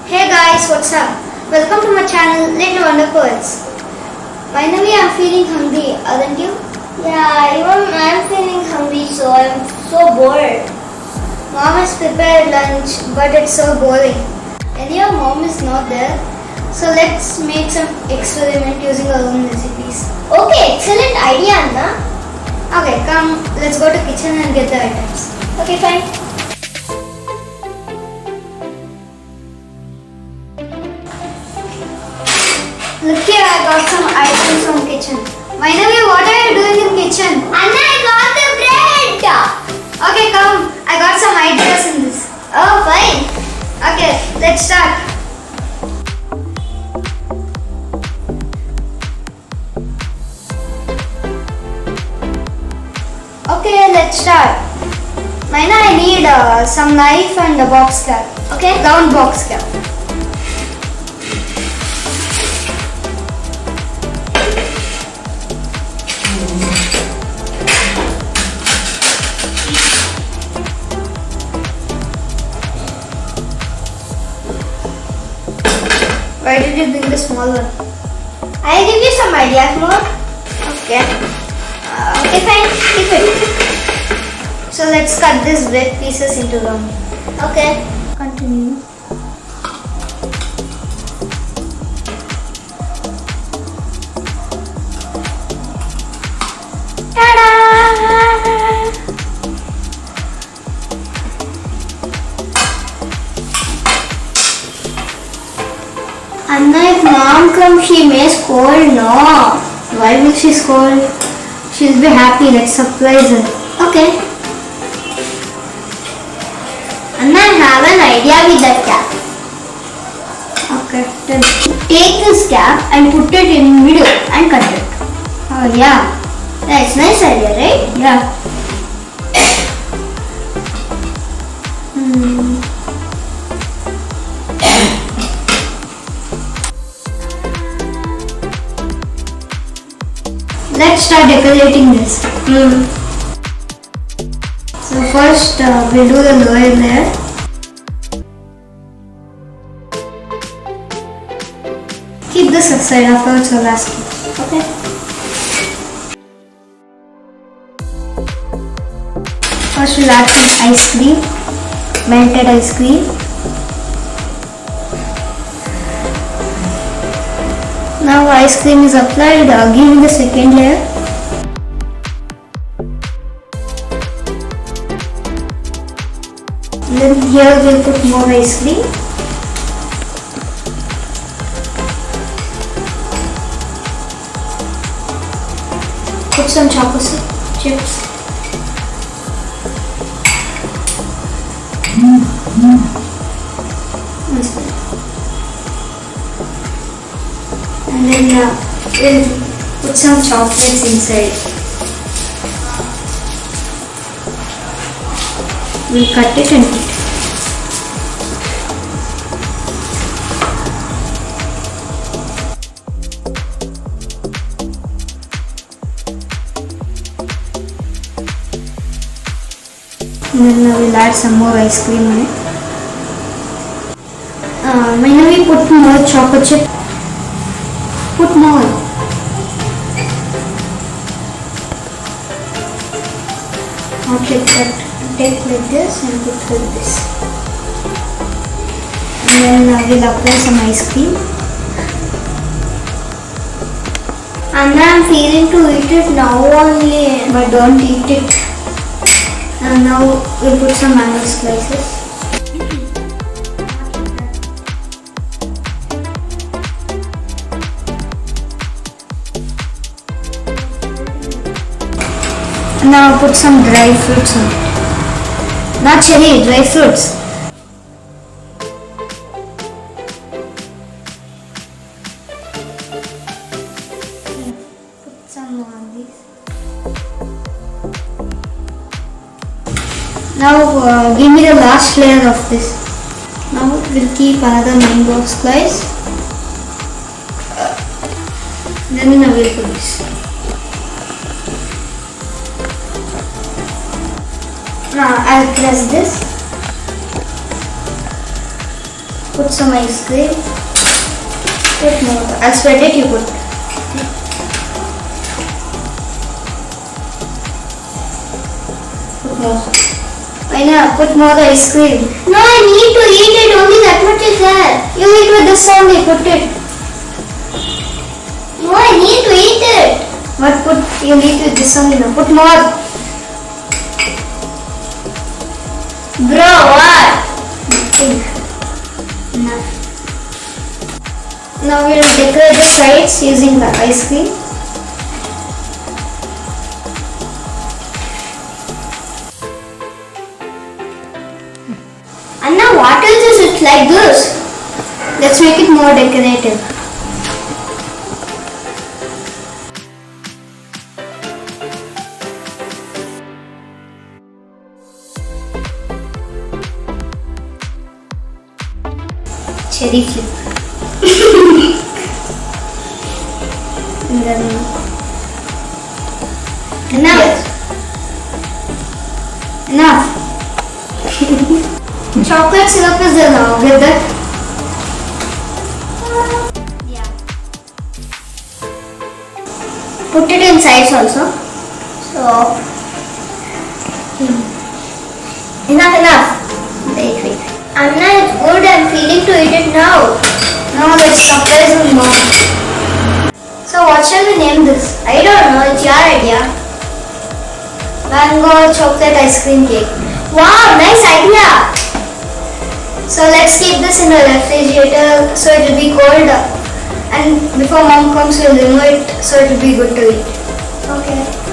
Hey guys, what's up? Welcome to my channel Little Wonderfoods. Finally, I'm feeling hungry, aren't you? Yeah, even I'm feeling hungry, so I'm so bored. Mom has prepared lunch, but it's so boring. And your mom is not there, so let's make some experiment using our own recipes. Okay, excellent idea, Anna. Okay, come, let's go to kitchen and get the items. Okay, fine. Look here, I got some items from kitchen. Finally, what are you doing in kitchen? Anna, I got the bread. Okay, come, I got some ideas in this. Oh, fine. Okay, let's start. Okay, let's start. Maina, I need some knife and a box cap. Okay. Round box cap. Why did you bring the small one? I'll give you some ideas more. Okay. Okay, fine. Keep it. So let's cut these bread pieces into round. Okay. Continue. Ta-da! Anna, if mom comes, she may scold, no. Why will she scold? She'll be happy. Let's surprise her. Okay. Anna, I have an idea with that cap. Okay. Then. Take this cap and put it in middle and cut it. Oh yeah. That's nice idea, right? Yeah. Let's start decorating this. So first we'll do the lower layer. Keep this aside, afterwards I'll ask you. Okay. First we'll add some ice cream, melted ice cream. Now ice cream is applied, give me the second layer. Then here we'll put more ice cream. Put some chocolate chips. And then we'll put some chocolates inside. We'll cut it and put it. And then we'll add some more ice cream on it. When we put more chocolate chip, put more. I'll take like this and put like this. And then we'll apply some ice cream. Anna, I'm feeling to eat it now only. But don't eat it. And now we'll put some mango slices. And now put some dry fruits on it. Not cherry, dry fruits. Put some on these. Now give me the last layer of this. Now we'll keep another mango slice. Then we'll put this. Now I'll press this. Put some ice cream. Put more. I'll spread it, you put. Put more. Aina, put more ice cream. No, I need to eat it. Only that much is there. You eat with this only, put it. No, I need to eat it. What put? You eat with this only now. Put more. Bro, what? Nothing. Enough. Now we'll decorate the sides using the ice cream. Anna, what else is it like this? Let's make it more decorative. Cherry flip. And then enough. Enough. Chocolate syrup is there now. Get that? Yeah. Put it in sides also. So enough. Wait. Anna, it's good. I'm feeling to eat it now. Now let's surprise with mom. So what shall we name this? I don't know. It's your idea. Mango chocolate ice cream cake. Wow, nice idea. So let's keep this in the refrigerator so it will be cold. And before mom comes, we'll remove it so it will be good to eat. Okay.